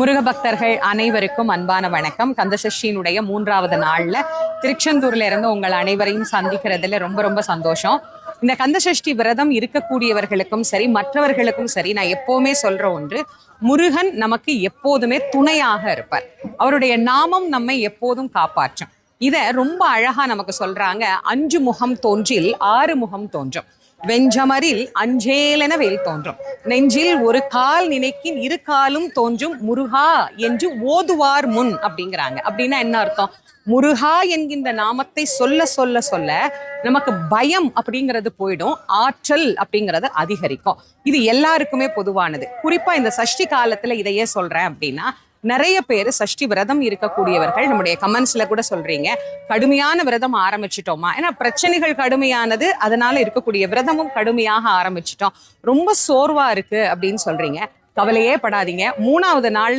முருக பக்தர்கள் அனைவருக்கும் அன்பான வணக்கம். கந்தசஷ்டியினுடைய 3வது நாள்ல திருச்செந்தூர்ல இருந்து உங்கள் அனைவரையும் சந்திக்கிறதுல ரொம்ப ரொம்ப சந்தோஷம். இந்த கந்தசஷ்டி விரதம் இருக்கக்கூடியவர்களுக்கும் சரி, மற்றவர்களுக்கும் சரி, நான் எப்பவுமே சொல்ற ஒன்று, முருகன் நமக்கு எப்போதுமே துணையாக இருப்பார். அவருடைய நாமம் நம்மை எப்போதும் காப்பாற்றும். இத ரொம்ப அழகா நமக்கு சொல்றாங்க. 5 முகம் தோன்றில் 6 முகம் தோன்றும், வெஞ்சமரில் அஞ்சேலென வேல் தோன்றும், நெஞ்சில் ஒரு கால் நினைக்கின் 2 காலும் தோன்றும் முருகா என்று ஓதுவார் முன் அப்படிங்கிறாங்க. அப்படின்னா என்ன அர்த்தம்? முருகா என்கின்ற நாமத்தை சொல்ல சொல்ல சொல்ல நமக்கு பயம் அப்படிங்கிறது போயிடும், ஆற்றல் அப்படிங்கிறது அதிகரிக்கும். இது எல்லாருக்குமே பொதுவானது. குறிப்பா இந்த சஷ்டி காலத்துல இதையே சொல்றேன் அப்படின்னா, நிறைய பேர் சஷ்டி விரதம் இருக்கக்கூடியவர்கள் நம்முடைய கமெண்ட்ஸ்ல கூட சொல்றீங்க, கடுமையான விரதம் ஆரம்பிச்சிட்டோமா, ஏன்னா பிரச்சனைகள் கடுமையானது, அதனால இருக்கக்கூடிய விரதமும் கடுமையாக ஆரம்பிச்சிட்டோம், ரொம்ப சோர்வா இருக்கு அப்படின்னு சொல்றீங்க. கவலையே படாதீங்க. 3வது நாள்ல